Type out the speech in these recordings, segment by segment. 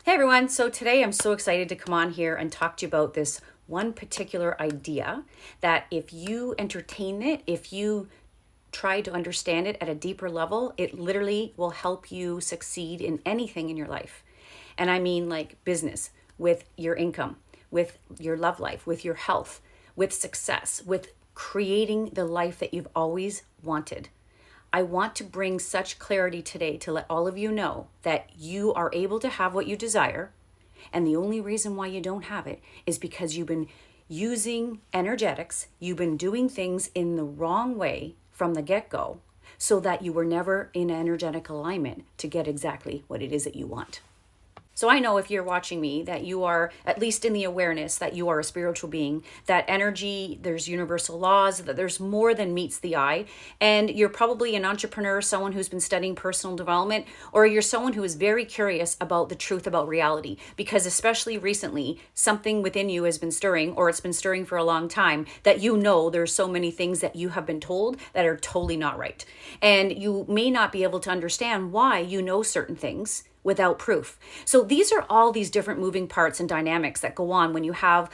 Hey everyone, so today I'm so excited to come on here and talk to you about this one particular idea that if you entertain it, if you try to understand it at a deeper level, it literally will help you succeed in anything in your life. And I mean like business, with your income, with your love life, with your health, with success, with creating the life that you've always wanted. I want to bring such clarity today to let all of you know that you are able to have what you desire. And the only reason why you don't have it is because you've been using energetics, you've been doing things in the wrong way from the get-go, so that you were never in energetic alignment to get exactly what it is that you want. So I know if you're watching me that you are at least in the awareness that you are a spiritual being, that energy, there's universal laws, that there's more than meets the eye. And you're probably an entrepreneur, someone who's been studying personal development, or you're someone who is very curious about the truth about reality. Because especially recently, something within you has been stirring, or it's been stirring for a long time, that you know there's so many things that you have been told that are totally not right. And you may not be able to understand why you know certain things without proof. So these are all these different moving parts and dynamics that go on when you have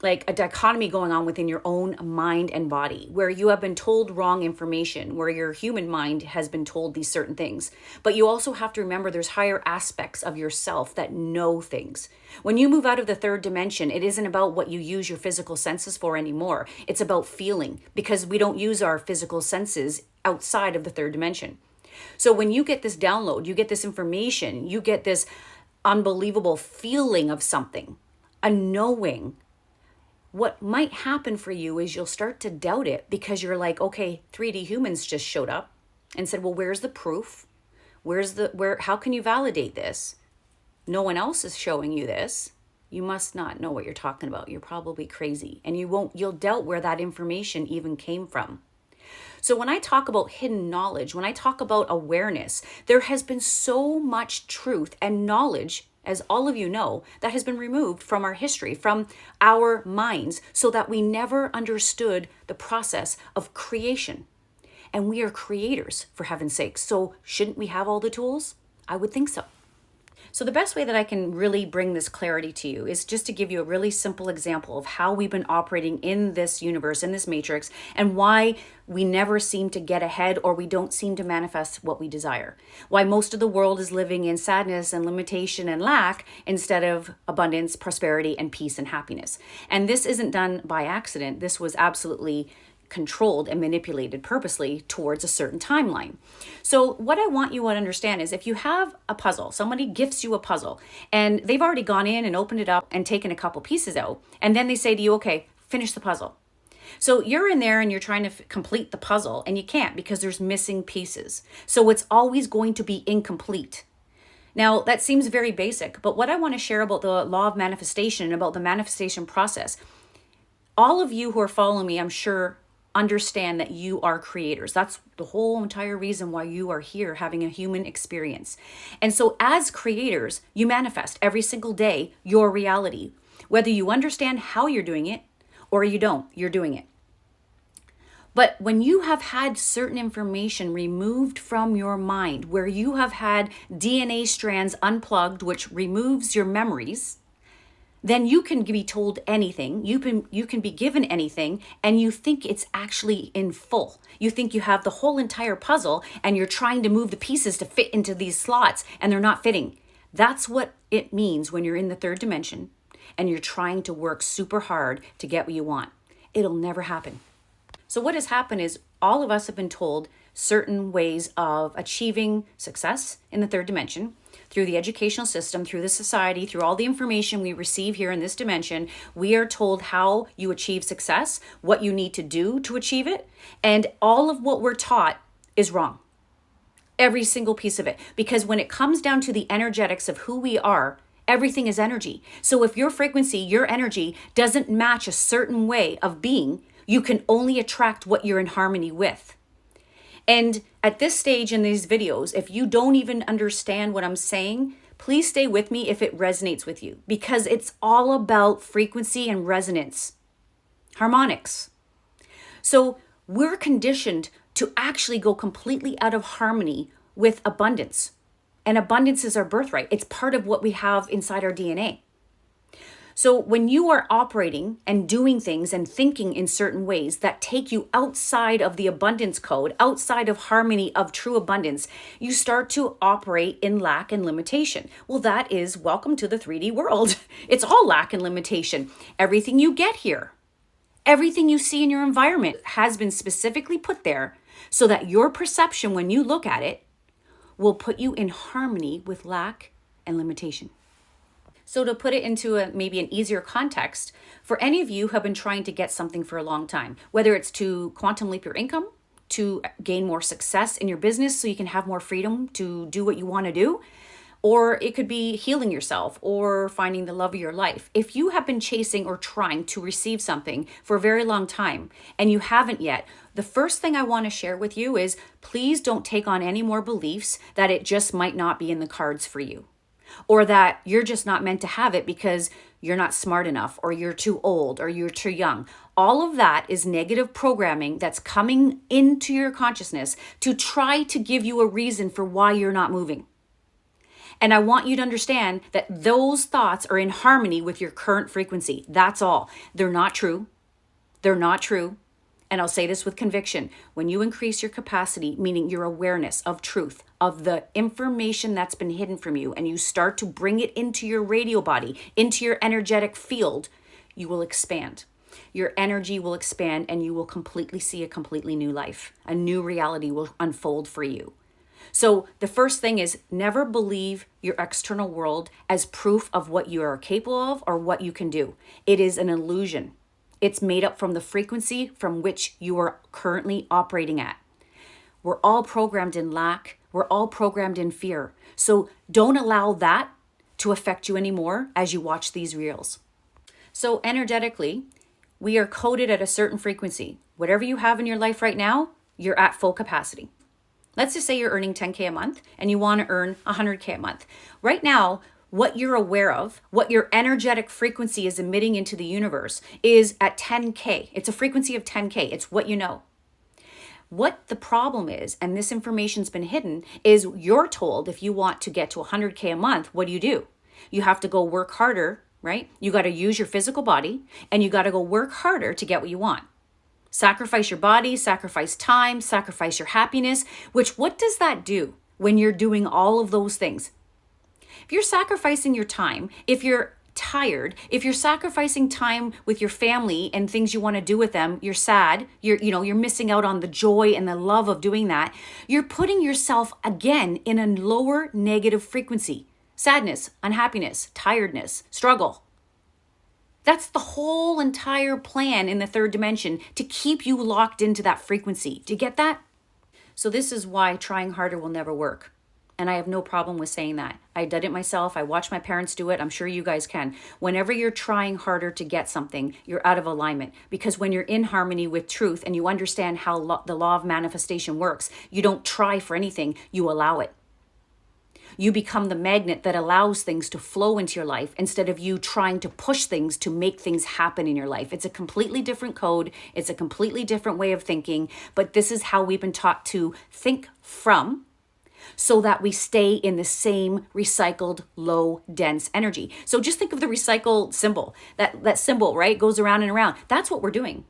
like a dichotomy going on within your own mind and body, where you have been told wrong information, where your human mind has been told these certain things. But you also have to remember there's higher aspects of yourself that know things. When you move out of the third dimension, it isn't about what you use your physical senses for anymore. It's about feeling, because we don't use our physical senses outside of the third dimension. So when you get this download, you get this information, you get this unbelievable feeling of something, a knowing, what might happen for you is you'll start to doubt it, because you're like, okay, 3D humans just showed up and said, well, where's the proof? How can you validate this? No one else is showing you this. You must not know what you're talking about. You're probably crazy. And you'll doubt where that information even came from. So when I talk about hidden knowledge, when I talk about awareness, there has been so much truth and knowledge, as all of you know, that has been removed from our history, from our minds, so that we never understood the process of creation. And we are creators, for heaven's sake. So shouldn't we have all the tools? I would think so. So the best way that I can really bring this clarity to you is just to give you a really simple example of how we've been operating in this universe, in this matrix, and why we never seem to get ahead, or we don't seem to manifest what we desire. Why most of the world is living in sadness and limitation and lack instead of abundance, prosperity, and peace and happiness. And this isn't done by accident. This was absolutely controlled and manipulated purposely towards a certain timeline. So what I want you to understand is, if you have a puzzle, somebody gifts you a puzzle, and they've already gone in and opened it up and taken a couple pieces out, and then they say to you, okay, finish the puzzle. So you're in there and you're trying to complete the puzzle, and you can't, because there's missing pieces. So it's always going to be incomplete. Now, that seems very basic, but what I want to share about the law of manifestation and about the manifestation process, all of you who are following me, I'm sure, understand that you are creators. That's the whole entire reason why you are here having a human experience. And so as creators, you manifest every single day your reality. Whether you understand how you're doing it or you don't, you're doing it. But when you have had certain information removed from your mind, where you have had DNA strands unplugged, which removes your memories, then you can be told anything, you can be given anything, and you think it's actually in full. You think you have the whole entire puzzle, and you're trying to move the pieces to fit into these slots, and they're not fitting. That's what it means when you're in the third dimension, and you're trying to work super hard to get what you want. It'll never happen. So what has happened is, all of us have been told certain ways of achieving success in the third dimension, through the educational system, through the society, through all the information we receive here in this dimension. We are told how you achieve success, what you need to do to achieve it, and all of what we're taught is wrong. Every single piece of it. Because when it comes down to the energetics of who we are, everything is energy. So if your frequency, your energy doesn't match a certain way of being, you can only attract what you're in harmony with. And at this stage in these videos, if you don't even understand what I'm saying, please stay with me if it resonates with you, because it's all about frequency and resonance, harmonics. So we're conditioned to actually go completely out of harmony with abundance And abundance is our birthright. It's part of what we have inside our DNA. So when you are operating and doing things and thinking in certain ways that take you outside of the abundance code, outside of harmony of true abundance, you start to operate in lack and limitation. Well, that is welcome to the 3D world. It's all lack and limitation. Everything you get here, everything you see in your environment has been specifically put there so that your perception when you look at it will put you in harmony with lack and limitation. So to put it into maybe an easier context, for any of you who have been trying to get something for a long time, whether it's to quantum leap your income, to gain more success in your business so you can have more freedom to do what you want to do, or it could be healing yourself or finding the love of your life. If you have been chasing or trying to receive something for a very long time and you haven't yet, the first thing I want to share with you is please don't take on any more beliefs that it just might not be in the cards for you, or that you're just not meant to have it because you're not smart enough, or you're too old, or you're too young. All of that is negative programming that's coming into your consciousness to try to give you a reason for why you're not moving. And I want you to understand that those thoughts are in harmony with your current frequency. That's all. They're not true. They're not true. And I'll say this with conviction. When you increase your capacity, meaning your awareness of truth, of the information that's been hidden from you, and you start to bring it into your radio body, into your energetic field, you will expand. Your energy will expand and you will completely see a completely new life. A new reality will unfold for you. So the first thing is never believe your external world as proof of what you are capable of or what you can do. It is an illusion. It's made up from the frequency from which you are currently operating at. We're all programmed in lack. We're all programmed in fear. So don't allow that to affect you anymore as you watch these reels. So energetically, we are coded at a certain frequency. Whatever you have in your life right now, you're at full capacity. Let's just say you're earning 10K a month and you want to earn 100K a month. Right now, what you're aware of, what your energetic frequency is emitting into the universe is at 10K. It's a frequency of 10K. It's what you know. What the problem is, and this information's been hidden, is you're told if you want to get to 100K a month, what do? You have to go work harder, right? You got to use your physical body and you got to go work harder to get what you want. Sacrifice your body, sacrifice time, sacrifice your happiness, which what does that do when you're doing all of those things? If you're sacrificing your time, if you're tired, if you're sacrificing time with your family and things you want to do with them, you're sad, you're missing out on the joy and the love of doing that, you're putting yourself again in a lower negative frequency. Sadness, unhappiness, tiredness, struggle. That's the whole entire plan in the third dimension to keep you locked into that frequency. Do you get that? So this is why trying harder will never work. And I have no problem with saying that. I did it myself. I watched my parents do it. I'm sure you guys can. Whenever you're trying harder to get something, you're out of alignment. Because when you're in harmony with truth and you understand how the law of manifestation works, you don't try for anything, you allow it. You become the magnet that allows things to flow into your life instead of you trying to push things to make things happen in your life. It's a completely different code. It's a completely different way of thinking. But this is how we've been taught to think from, so that we stay in the same recycled, low, dense energy. So just think of the recycle symbol. That symbol, right, goes around and around. That's what we're doing.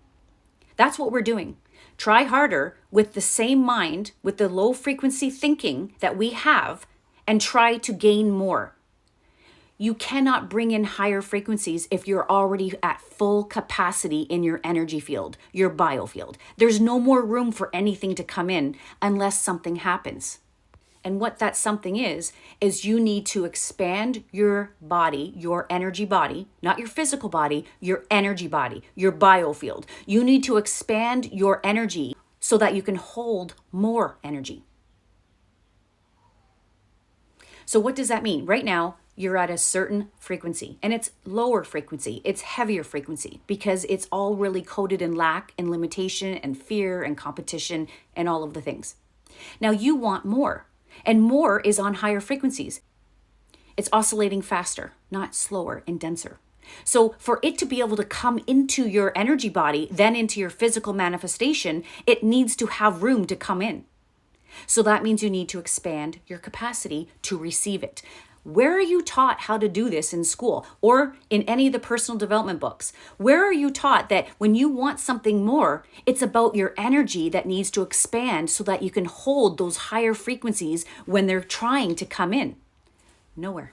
That's what we're doing. Try harder with the same mind, with the low frequency thinking that we have, and try to gain more. You cannot bring in higher frequencies if you're already at full capacity in your energy field, your biofield. There's no more room for anything to come in unless something happens. And what that something is you need to expand your body, your energy body, not your physical body, your energy body, your biofield. You need to expand your energy so that you can hold more energy. So what does that mean? Right now, you're at a certain frequency, and it's lower frequency, it's heavier frequency, because it's all really coded in lack and limitation and fear and competition and all of the things. Now you want more. And more is on higher frequencies. It's oscillating faster, not slower and denser. So for it to be able to come into your energy body, then into your physical manifestation, it needs to have room to come in. So that means you need to expand your capacity to receive it. Where are you taught how to do this in school or in any of the personal development books? Where are you taught that when you want something more, it's about your energy that needs to expand so that you can hold those higher frequencies when they're trying to come in? Nowhere.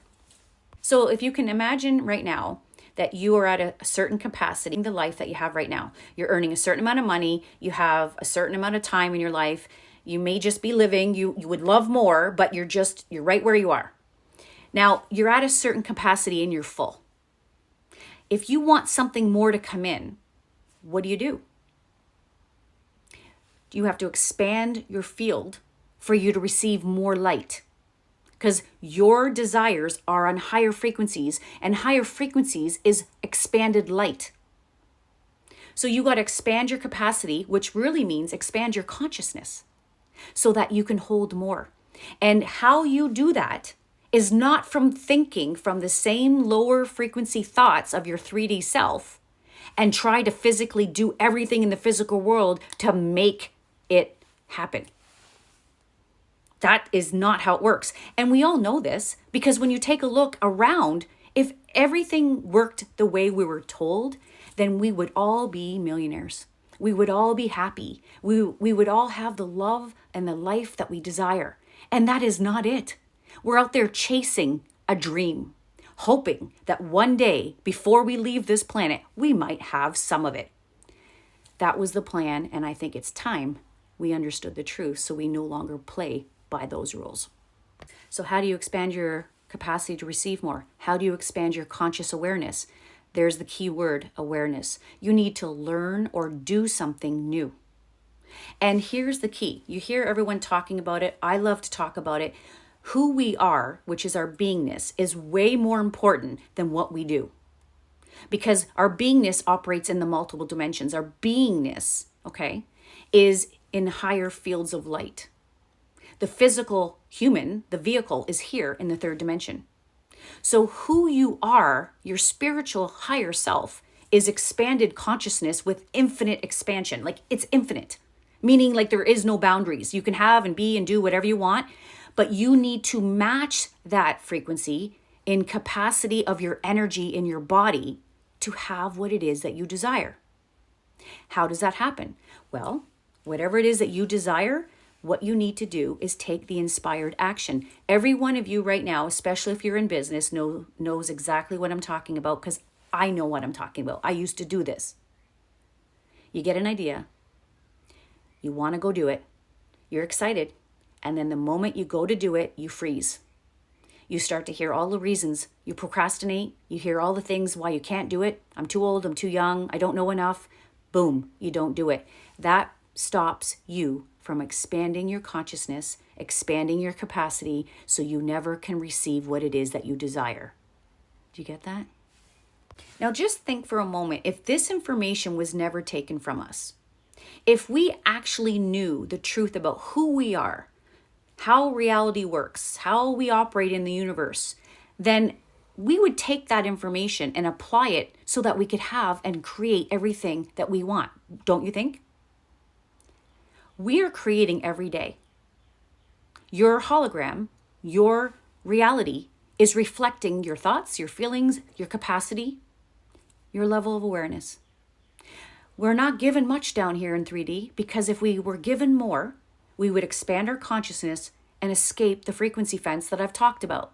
So if you can imagine right now that you are at a certain capacity in the life that you have right now, you're earning a certain amount of money, you have a certain amount of time in your life, you may just be living, you would love more, but you're right where you are. Now, you're at a certain capacity and you're full. If you want something more to come in, what do? You have to expand your field for you to receive more light, because your desires are on higher frequencies, and higher frequencies is expanded light. So you got to expand your capacity, which really means expand your consciousness so that you can hold more. And how you do that is not from thinking from the same lower frequency thoughts of your 3D self and try to physically do everything in the physical world to make it happen. That is not how it works. And we all know this because when you take a look around, if everything worked the way we were told, then we would all be millionaires. We would all be happy. We would all have the love and the life that we desire. And that is not it. We're out there chasing a dream, hoping that one day before we leave this planet, we might have some of it. That was the plan, and I think it's time we understood the truth so we no longer play by those rules. So how do you expand your capacity to receive more? How do you expand your conscious awareness? There's the key word, awareness. You need to learn or do something new. And here's the key. You hear everyone talking about it. I love to talk about it. Who we are, which is our beingness, is way more important than what we do. Because our beingness operates in the multiple dimensions. Our beingness, is in higher fields of light. The physical human, the vehicle, is here in the third dimension. So who you are, your spiritual higher self, is expanded consciousness with infinite expansion. Like it's infinite, meaning like there is no boundaries. You can have and be and do whatever you want, but you need to match that frequency in capacity of your energy in your body to have what it is that you desire. How does that happen? Well, whatever it is that you desire, what you need to do is take the inspired action. Every one of you right now, especially if you're in business, knows exactly what I'm talking about because I know what I'm talking about. I used to do this. You get an idea. You want to go do it. You're excited. And then the moment you go to do it, you freeze. You start to hear all the reasons. You procrastinate. You hear all the things why you can't do it. I'm too old. I'm too young. I don't know enough. Boom, you don't do it. That stops you from expanding your consciousness, expanding your capacity, so you never can receive what it is that you desire. Do you get that? Now just think for a moment, if this information was never taken from us, if we actually knew the truth about who we are, how reality works, how we operate in the universe, then we would take that information and apply it so that we could have and create everything that we want. Don't you think? We are creating every day. Your hologram, your reality is reflecting your thoughts, your feelings, your capacity, your level of awareness. We're not given much down here in 3D because if we were given more, we would expand our consciousness and escape the frequency fence that I've talked about.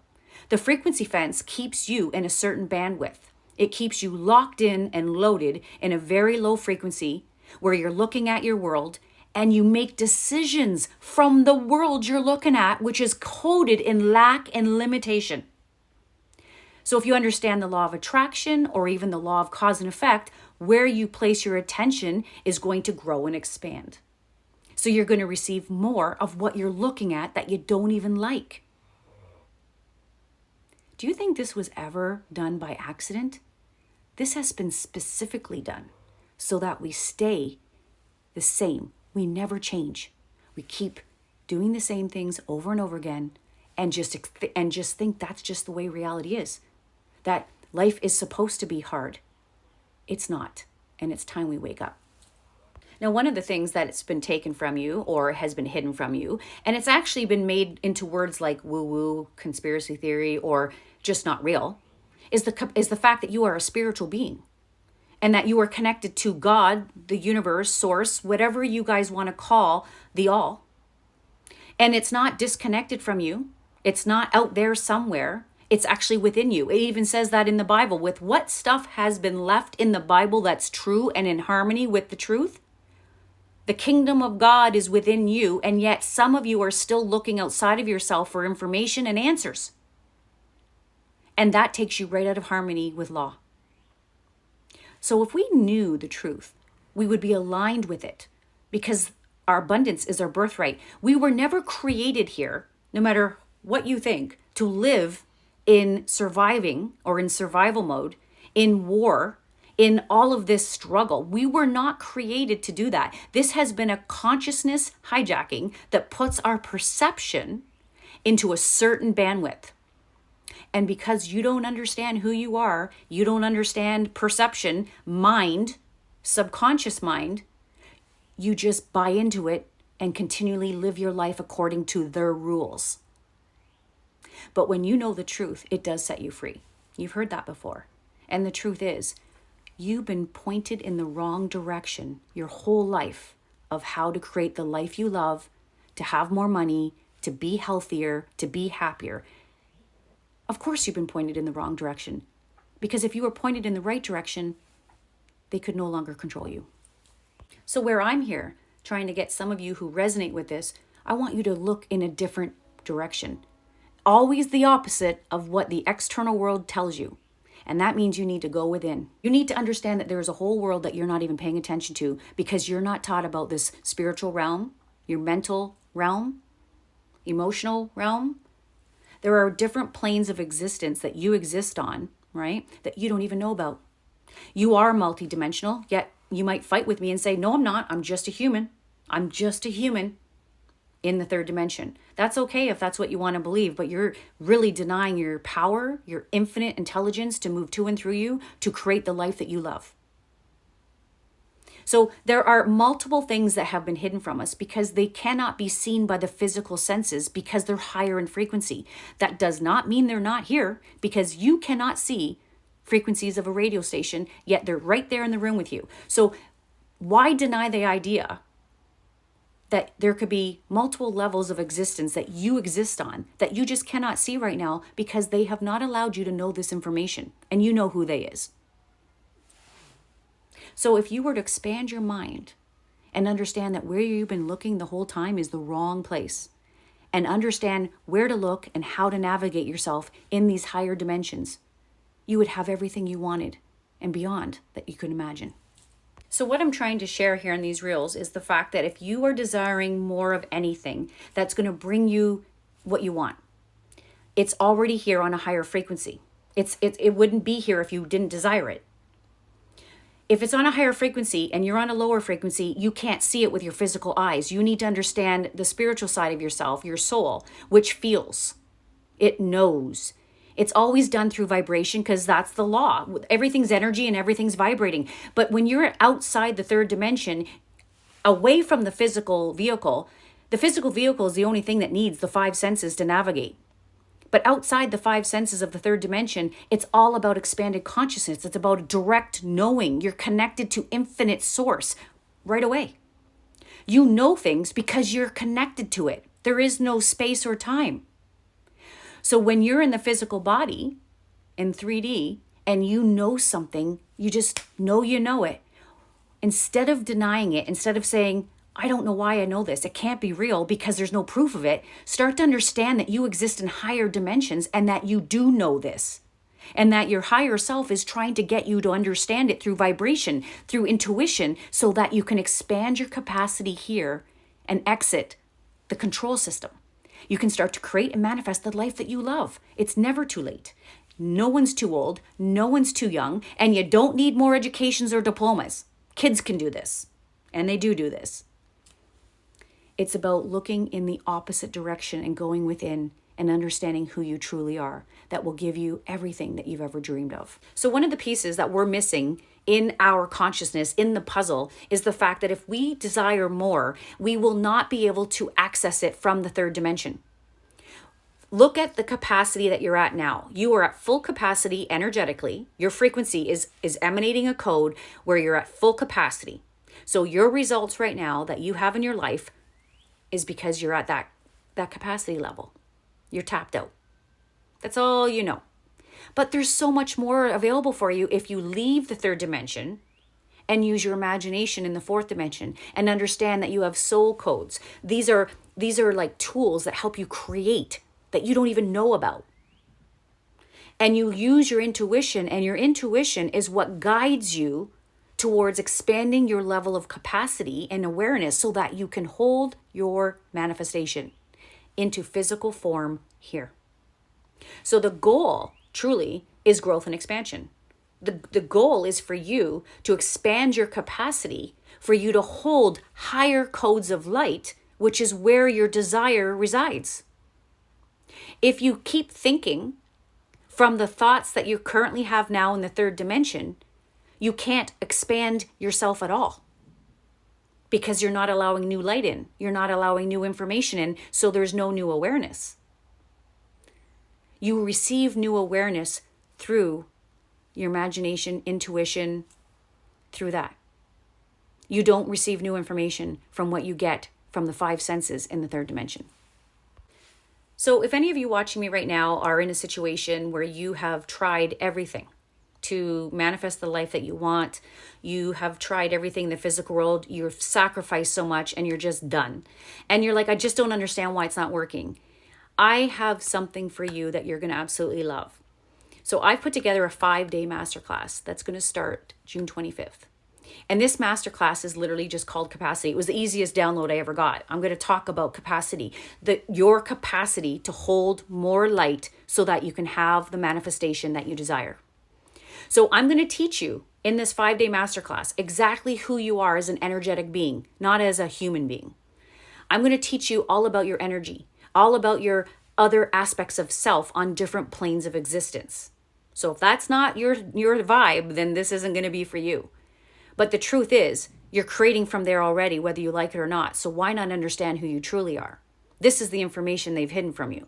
The frequency fence keeps you in a certain bandwidth. It keeps you locked in and loaded in a very low frequency where you're looking at your world and you make decisions from the world you're looking at, which is coded in lack and limitation. So if you understand the law of attraction or even the law of cause and effect, where you place your attention is going to grow and expand. So you're going to receive more of what you're looking at that you don't even like. Do you think this was ever done by accident? This has been specifically done so that we stay the same. We never change. We keep doing the same things over and over again and just think that's just the way reality is. That life is supposed to be hard. It's not. And it's time we wake up. Now, one of the things that's been taken from you or has been hidden from you, and it's actually been made into words like woo-woo, conspiracy theory, or just not real, is the fact that you are a spiritual being and that you are connected to God, the universe, source, whatever you guys want to call the all. And it's not disconnected from you. It's not out there somewhere. It's actually within you. It even says that in the Bible. With what stuff has been left in the Bible that's true and in harmony with the truth, the kingdom of God is within you, and yet some of you are still looking outside of yourself for information and answers. And that takes you right out of harmony with law. So if we knew the truth, we would be aligned with it, because our abundance is our birthright. We were never created here, no matter what you think, to live in surviving or in survival mode, in war, in all of this struggle. We were not created to do that. This has been a consciousness hijacking that puts our perception into a certain bandwidth. And because you don't understand who you are, you don't understand perception, mind, subconscious mind, you just buy into it and continually live your life according to their rules. But when you know the truth, it does set you free. You've heard that before. And the truth is, you've been pointed in the wrong direction your whole life of how to create the life you love, to have more money, to be healthier, to be happier. Of course you've been pointed in the wrong direction, because if you were pointed in the right direction, they could no longer control you. So where I'm here trying to get some of you who resonate with this, I want you to look in a different direction. Always the opposite of what the external world tells you. And that means you need to go within. You need to understand that there is a whole world that you're not even paying attention to, because you're not taught about this spiritual realm, your mental realm, emotional realm. There are different planes of existence that you exist on, right? That you don't even know about. You are multidimensional, yet you might fight with me and say, no, I'm not. I'm just a human. I'm just a human in the third dimension. That's okay if that's what you want to believe, but you're really denying your power, your infinite intelligence to move to and through you to create the life that you love. So there are multiple things that have been hidden from us because they cannot be seen by the physical senses because they're higher in frequency. That does not mean they're not here, because you cannot see frequencies of a radio station, yet they're right there in the room with you. So why deny the idea that there could be multiple levels of existence that you exist on that you just cannot see right now because they have not allowed you to know this information, and you know who they is. So if you were to expand your mind and understand that where you've been looking the whole time is the wrong place, and understand where to look and how to navigate yourself in these higher dimensions, you would have everything you wanted and beyond that you could imagine. So what I'm trying to share here in these reels is the fact that if you are desiring more of anything that's going to bring you what you want, it's already here on a higher frequency. It wouldn't be here if you didn't desire it. If it's on a higher frequency and you're on a lower frequency, you can't see it with your physical eyes. You need to understand the spiritual side of yourself, your soul, which feels. It knows. It's always done through vibration because that's the law. Everything's energy and everything's vibrating. But when you're outside the third dimension, away from the physical vehicle is the only thing that needs the five senses to navigate. But outside the five senses of the third dimension, it's all about expanded consciousness. It's about direct knowing. You're connected to infinite source right away. You know things because you're connected to it. There is no space or time. So when you're in the physical body in 3D and you know something, you just know you know it. Instead of denying it, instead of saying, I don't know why I know this, it can't be real because there's no proof of it, start to understand that you exist in higher dimensions and that you do know this. And that your higher self is trying to get you to understand it through vibration, through intuition, so that you can expand your capacity here and exit the control system. You can start to create and manifest the life that you love. It's never too late. No one's too old. No one's too young. And you don't need more educations or diplomas. Kids can do this. And they do this. It's about looking in the opposite direction and going within and understanding who you truly are that will give you everything that you've ever dreamed of. So one of the pieces that we're missing in our consciousness, in the puzzle, is the fact that if we desire more, we will not be able to access it from the third dimension. Look at the capacity that you're at now. You are at full capacity energetically. Your frequency is emanating a code where you're at full capacity. So your results right now that you have in your life is because you're at that capacity level. You're tapped out. That's all you know. But there's so much more available for you if you leave the third dimension and use your imagination in the fourth dimension and understand that you have soul codes. These are like tools that help you create that you don't even know about. And you use your intuition, and your intuition is what guides you towards expanding your level of capacity and awareness so that you can hold your manifestation into physical form here. So the goal truly is growth and expansion. The goal is for you to expand your capacity, for you to hold higher codes of light, which is where your desire resides. If you keep thinking from the thoughts that you currently have now in the third dimension, you can't expand yourself at all because you're not allowing new light in. You're not allowing new information in, so there's no new awareness. You receive new awareness through your imagination, intuition, through that. You don't receive new information from what you get from the five senses in the third dimension. So if any of you watching me right now are in a situation where you have tried everything to manifest the life that you want, you have tried everything in the physical world, you've sacrificed so much and you're just done. And you're like, I just don't understand why it's not working. I have something for you that you're going to absolutely love. So I've put together a 5-day masterclass that's going to start June 25th. And this masterclass is literally just called Capacity. It was the easiest download I ever got. I'm going to talk about capacity, your capacity to hold more light so that you can have the manifestation that you desire. So I'm going to teach you in this 5-day masterclass exactly who you are as an energetic being, not as a human being. I'm going to teach you all about your energy, all about your other aspects of self on different planes of existence. So if that's not your vibe, then this isn't going to be for you. But the truth is, you're creating from there already, whether you like it or not. So why not understand who you truly are? This is the information they've hidden from you.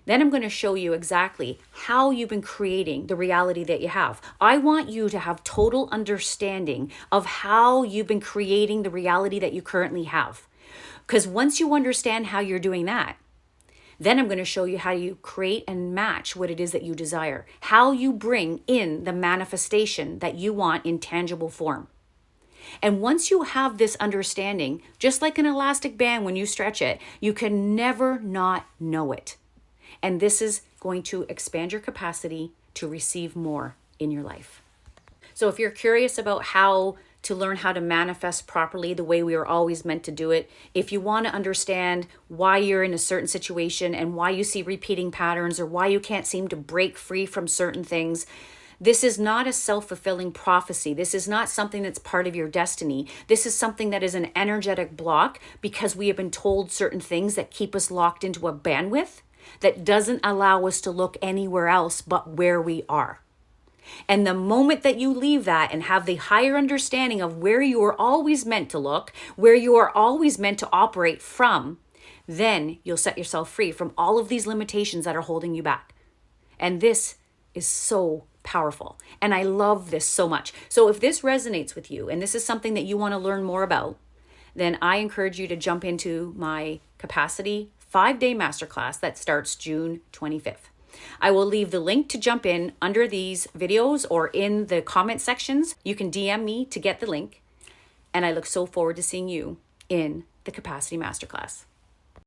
Then I'm going to show you exactly how you've been creating the reality that you have. I want you to have total understanding of how you've been creating the reality that you currently have. Because once you understand how you're doing that, then I'm going to show you how you create and match what it is that you desire, how you bring in the manifestation that you want in tangible form. And once you have this understanding, just like an elastic band, when you stretch it, you can never not know it. And this is going to expand your capacity to receive more in your life. So if you're curious about how to learn how to manifest properly the way we are always meant to do it, if you want to understand why you're in a certain situation and why you see repeating patterns or why you can't seem to break free from certain things, this is not a self-fulfilling prophecy. This is not something that's part of your destiny. This is something that is an energetic block because we have been told certain things that keep us locked into a bandwidth that doesn't allow us to look anywhere else but where we are. And the moment that you leave that and have the higher understanding of where you are always meant to look, where you are always meant to operate from, then you'll set yourself free from all of these limitations that are holding you back. And this is so powerful. And I love this so much. So if this resonates with you and this is something that you want to learn more about, then I encourage you to jump into my Capacity 5-day masterclass that starts June 25th. I will leave the link to jump in under these videos or in the comment sections. You can DM me to get the link. And I look so forward to seeing you in the Capacity Masterclass.